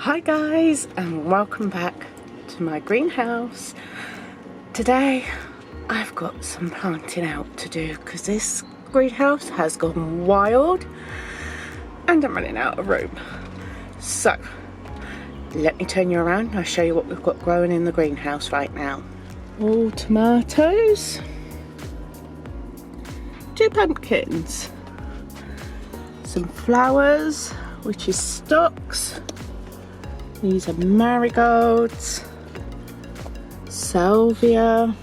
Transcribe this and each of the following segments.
Hi guys, and welcome back to my greenhouse. Today I've got some planting out to do because this greenhouse has gone wild and I'm running out of room. So let me turn you around and I'll show you what we've got growing in the greenhouse right now. All tomatoes, 2 pumpkins, some flowers, which is stocks. These are marigolds, salvia.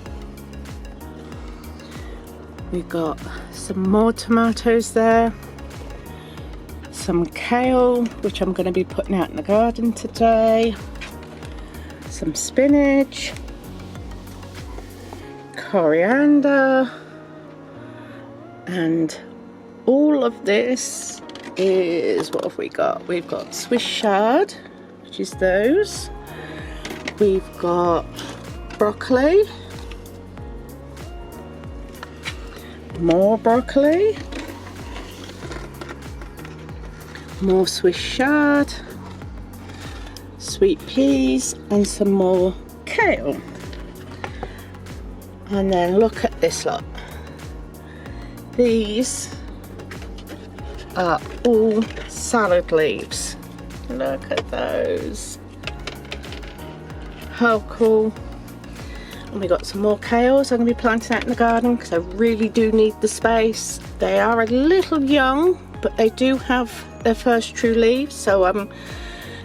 We've got some more tomatoes there, some kale, which I'm going to be putting out in the garden today, some spinach, coriander, and all of this is, what have we got? We've got Swiss chard, which is those. We've got broccoli, more broccoli, more Swiss chard, sweet peas, and some more kale. And then look at this lot. These are all salad leaves. Look at those. How cool. And we got some more kales I'm going to be planting out in the garden because I really do need the space. They are a little young, but they do have their first true leaves, so I'm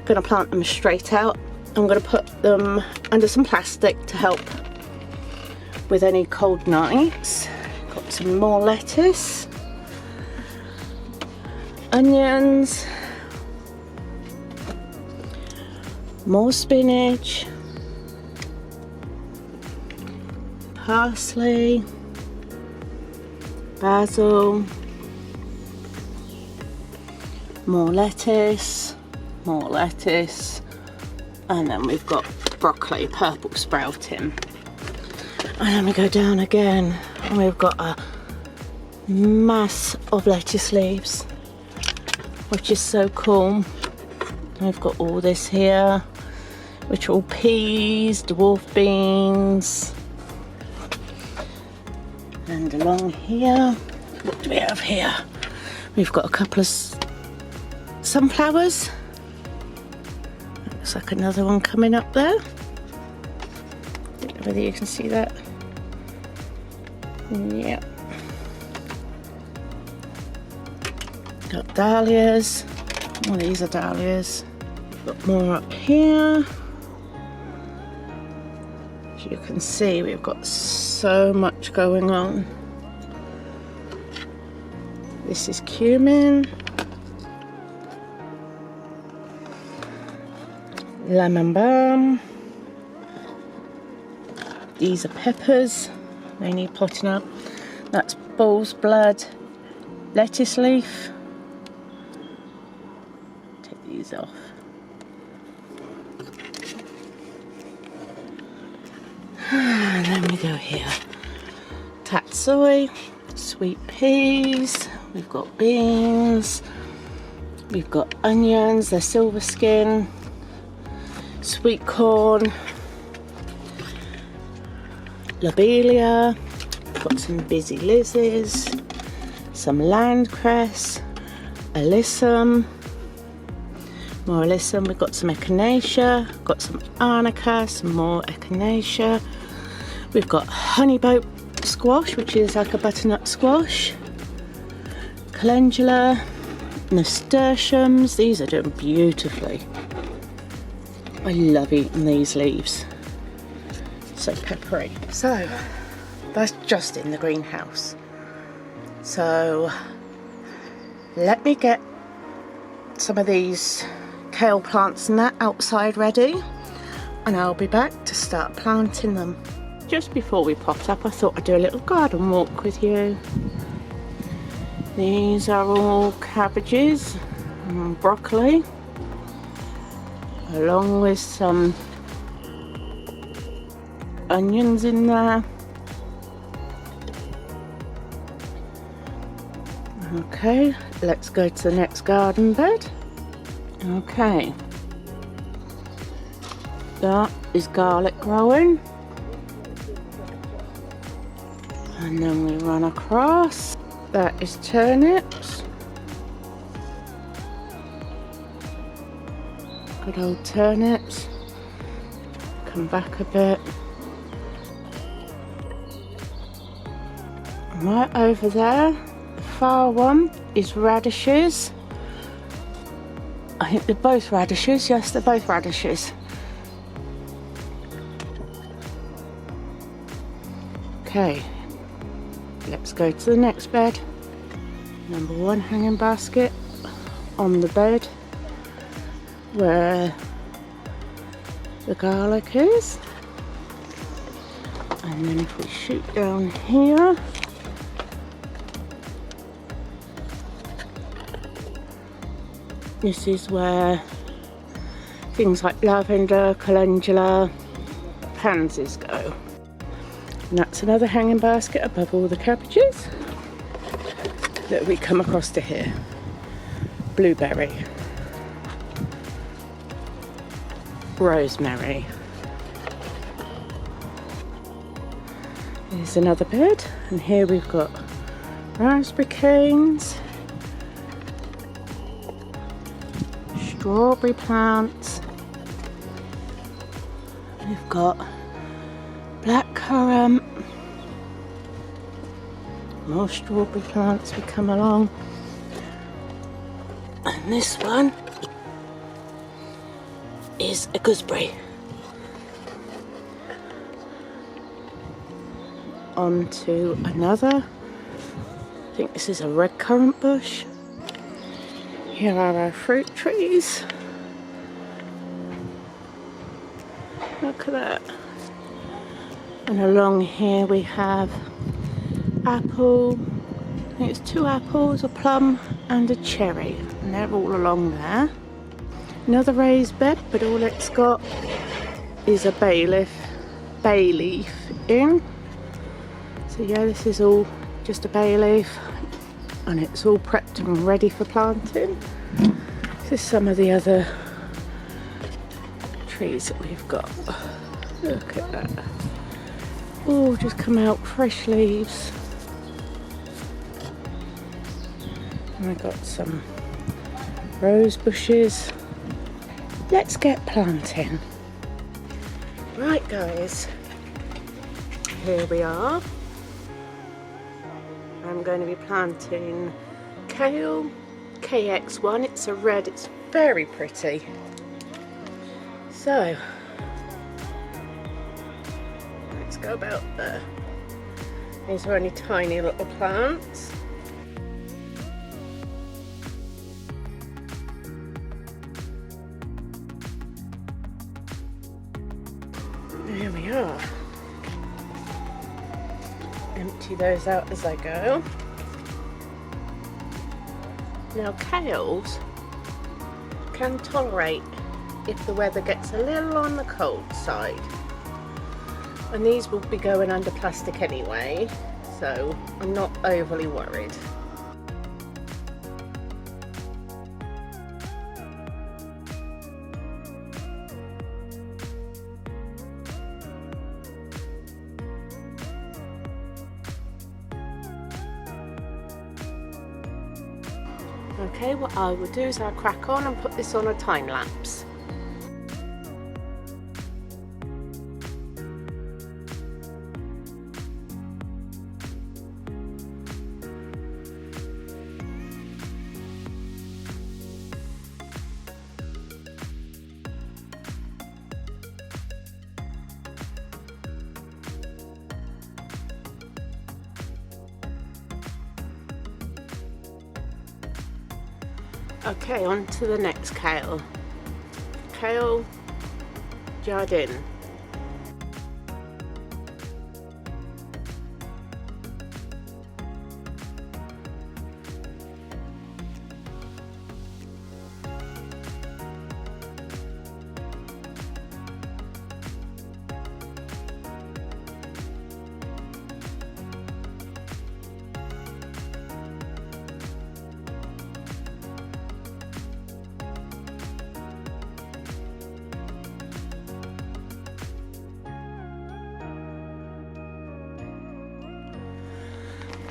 going to plant them straight out. I'm going to put them under some plastic to help with any cold nights. Got some more lettuce, onions, more spinach, parsley, basil, more lettuce, and then we've got broccoli, purple sprouting. And then we go down again and we've got a mass of lettuce leaves, which is so cool. We've got all this here, which are all peas, dwarf beans. And along here, what do we have here? We've got a couple of sunflowers. Looks like another one coming up there. Don't know whether you can see that. Yeah. Got dahlias. Well, these are dahlias. Got more up here. As you can see, we've got so much going on. This is cumin, lemon balm. These are peppers. They need potting up. That's bull's blood lettuce leaf. Take these off. And then we go here. Tatsoi, sweet peas, we've got beans, we've got onions, they're silver skin, sweet corn, lobelia, got some busy lizzies, some land cress, alyssum, more alyssum, we've got some echinacea, got some arnica, some more echinacea, we've got honeyboat squash, which is like a butternut squash, calendula, nasturtiums. These are doing beautifully. I love eating these leaves. So peppery. So that's just in the greenhouse. So let me get some of these kale plants and that outside ready, and I'll be back to start planting them. Just before we popped up, I thought I'd do a little garden walk with you. These are all cabbages and broccoli, along with some onions in there. Okay, let's go to the next garden bed. Okay, That is garlic growing. And then we run across. That is turnips. Good old turnips. Come back a bit. Right over there, the far one is radishes. I think they're both radishes. Yes, they're both radishes. Okay, let's go to the next bed. Number one hanging basket on the bed where the garlic is. And then if we shoot down here, this is where things like lavender, calendula, pansies go. And that's another hanging basket above all the cabbages that we come across to here. Blueberry, rosemary. Here's another bed, and here we've got raspberry canes, strawberry plants, we've got blackcurrant, more strawberry plants we come along, and this one is a gooseberry. On to another, I think this is a red currant bush. Here are our fruit trees. Look at that. And along here we have apple, I think it's 2 apples, a plum and a cherry, and they're all along there. Another raised bed, but all it's got is a bay leaf in. So yeah, this is all just a bay leaf, and it's all prepped and ready for planting. This is some of the other trees that we've got. Look at that. Oh, just come out fresh leaves. And I got some rose bushes. Let's get planting. Right guys, here we are. I'm going to be planting kale, KX1. It's a red, it's very pretty. So, let's go about there. These are only tiny little plants. There we are. Empty those out as I go. Now kales can tolerate if the weather gets a little on the cold side, and these will be going under plastic anyway, so I'm not overly worried. Okay, what I will do is I'll crack on and put this on a time lapse. Okay, on to the next kale. Kale jardin.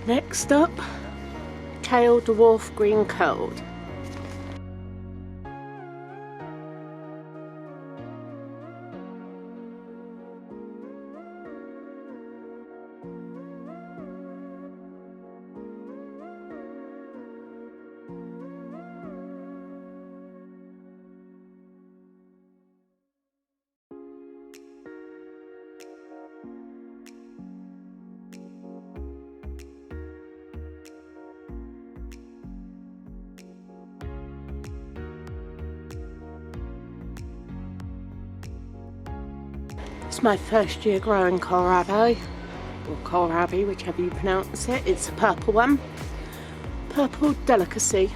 Next up, Kale Dwarf Green Curled. It's my first year growing kohlrabi, or kohlrabi, whichever you pronounce it. It's a purple one, purple delicacy.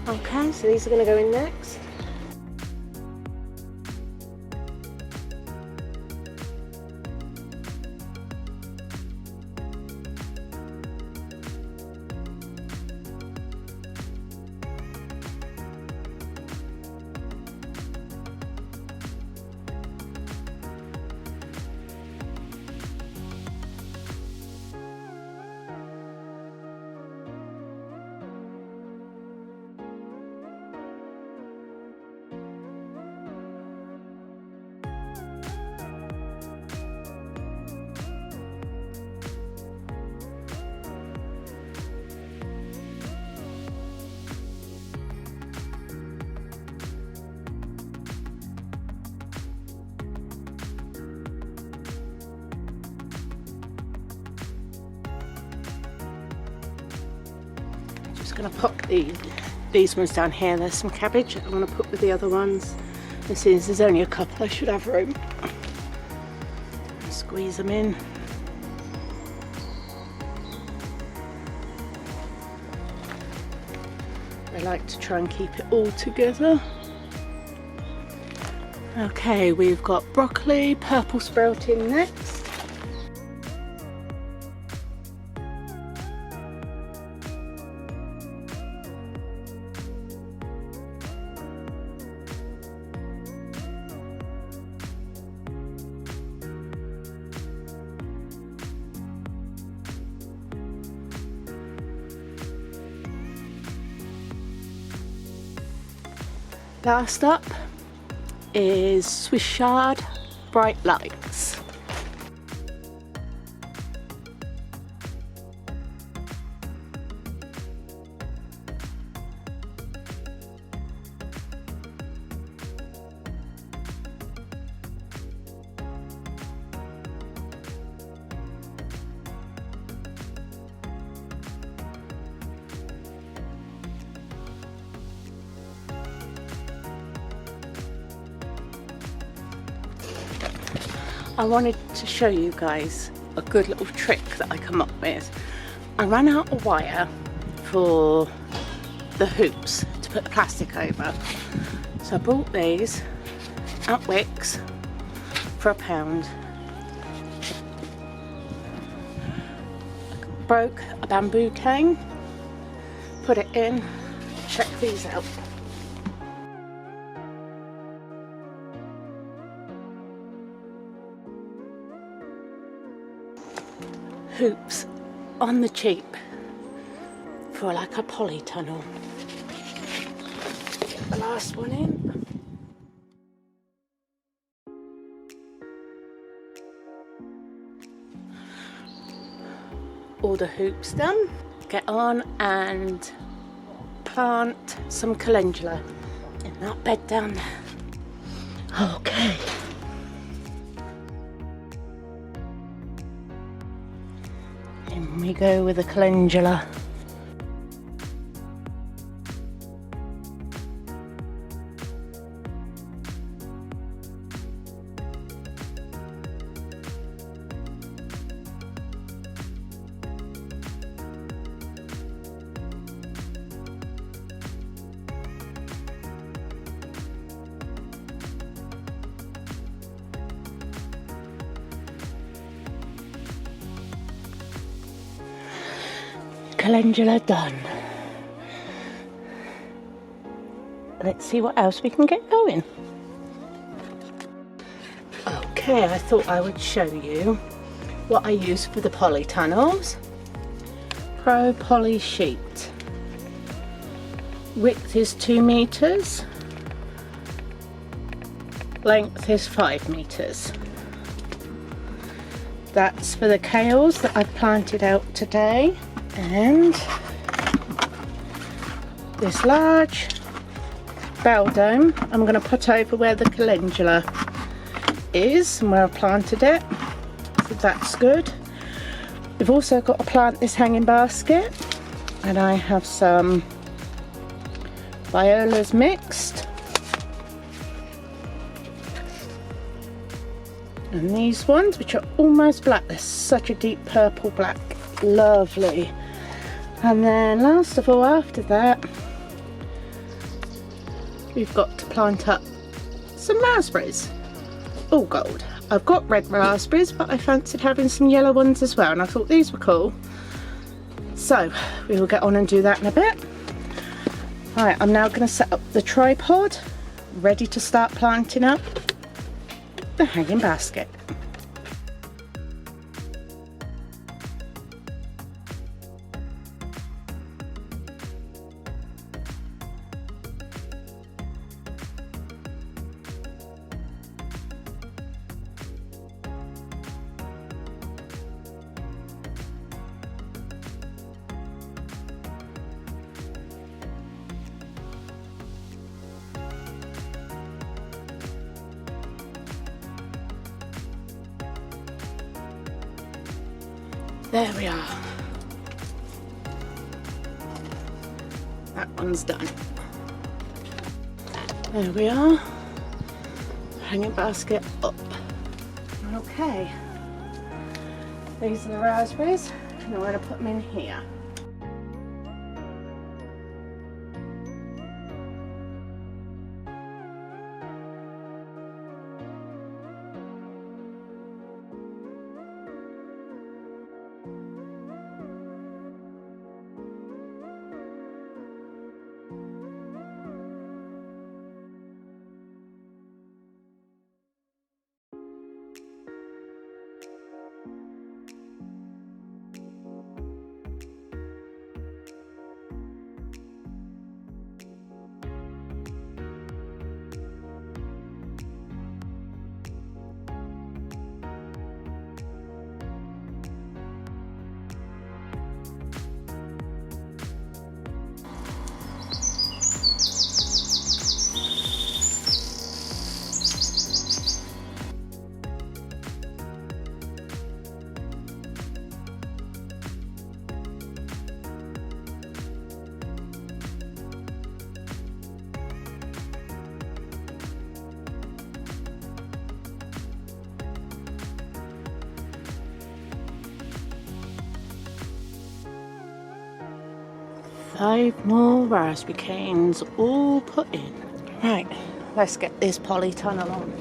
Okay, so these are going to go in next. Going to pop these ones down here. There's some cabbage I want to put with the other ones. And since there's only a couple, I should have room. Squeeze them in. I like to try and keep it all together. Okay, we've got broccoli, purple sprouting next. Last up is Swiss chard bright lights. I wanted to show you guys a good little trick that I come up with. I ran out of wire for the hoops to put the plastic over, so I bought these at Wickes for £1. Broke a bamboo cane, put it in, check these out. Hoops on the cheap for like a polytunnel. Get the last one in. All the hoops done. Get on and plant some calendula in that bed down there. Okay. In we go with the calendula. Calendula done. Let's see what else we can get going. Okay, I thought I would show you what I use for the polytunnels. Pro Poly sheet. Width is 2 meters. Length is 5 meters. That's for the kales that I've planted out today. And this large bell dome I'm going to put over where the calendula is and where I planted it, so that's good. We've also got to plant this hanging basket, and I have some violas mixed, and these ones which are almost black, they're such a deep purple black, lovely. And then last of all, after that, we've got to plant up some raspberries, all gold. I've got red raspberries, but I fancied having some yellow ones as well, and I thought these were cool. So we will get on and do that in a bit. Right, I'm now going to set up the tripod, ready to start planting up the hanging basket. There we are. That one's done. There we are. Hanging basket up. Okay. These are the raspberries, and I'm going to put them in here. Five more raspberry canes all put in. Right, let's get this polytunnel on.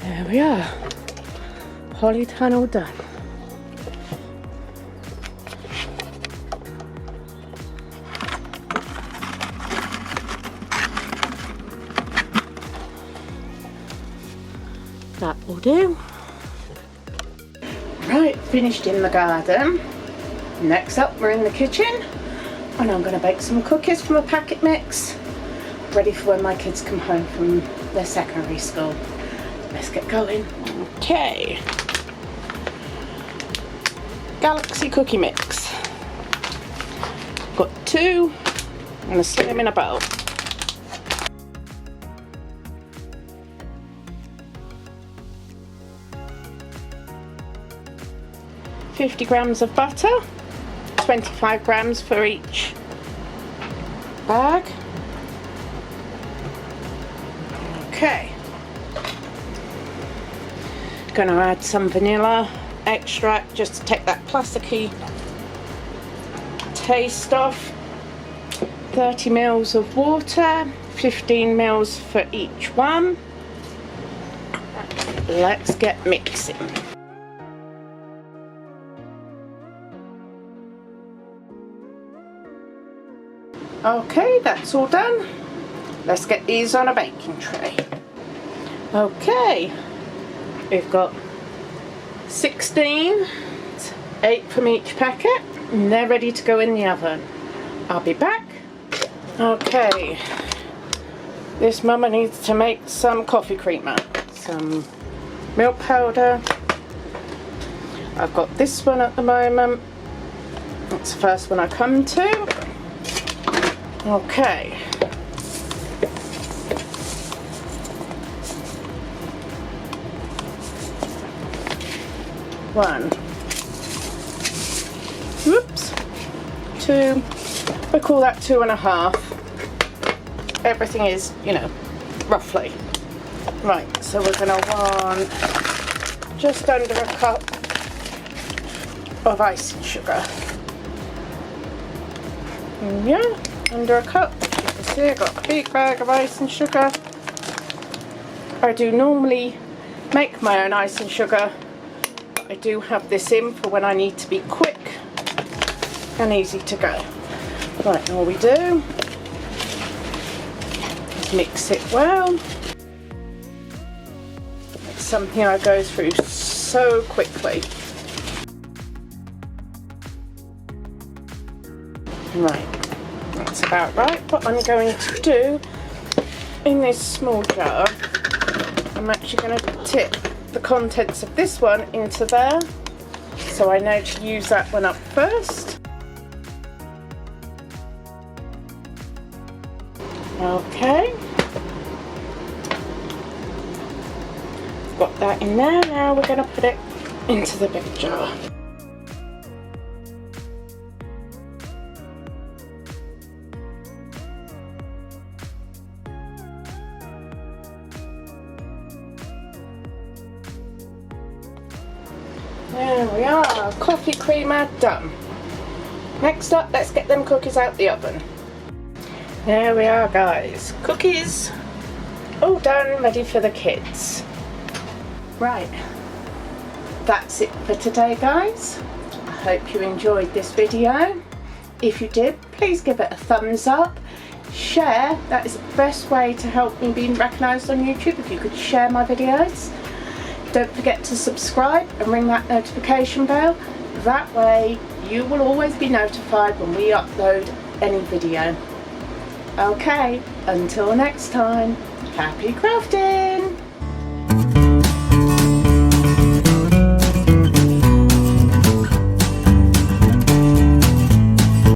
There we are, polytunnel done. That will do. Right, finished in the garden. Next up, we're in the kitchen, and I'm going to bake some cookies from a packet mix, ready for when my kids come home from their secondary school. Let's get going. Okay. Galaxy cookie mix. Got two. I'm going to slip them in a bowl. 50 grams of butter, 25 grams for each bag. Okay, gonna add some vanilla extract just to take that plasticky taste off. 30 ml of water, 15 ml for each one. Let's get mixing. Okay, that's all done. Let's get these on a baking tray. Okay, we've got 16, 8 from each packet, and they're ready to go in the oven. I'll be back. Okay, this mumma needs to make some coffee creamer, some milk powder. I've got this one at the moment. That's the first one I come to. Okay. One. Whoops. Two. We call that 2.5. Everything is, you know, roughly. Right, so we're going to want just under a cup of icing sugar. Yeah, under a cup. You can see I've got a big bag of icing sugar. I do normally make my own icing sugar, but I do have this in for when I need to be quick and easy to go. Right, all we do is mix it well. It's something I go through so quickly. Right, that's about right. What I'm going to do in this small jar, I'm actually going to tip the contents of this one into there, so I know to use that one up first. Okay, got that in there. Now we're going to put it into the big jar. There we are, coffee creamer done. Next up, let's get them cookies out the oven. There we are, guys, cookies all done, ready for the kids. Right, that's it for today, guys. I hope you enjoyed this video. If you did, please give it a thumbs up. Share, that is the best way to help me being recognised on YouTube, if you could share my videos. Don't forget to subscribe and ring that notification bell. That way you will always be notified when we upload any video. Okay, until next time, happy crafting!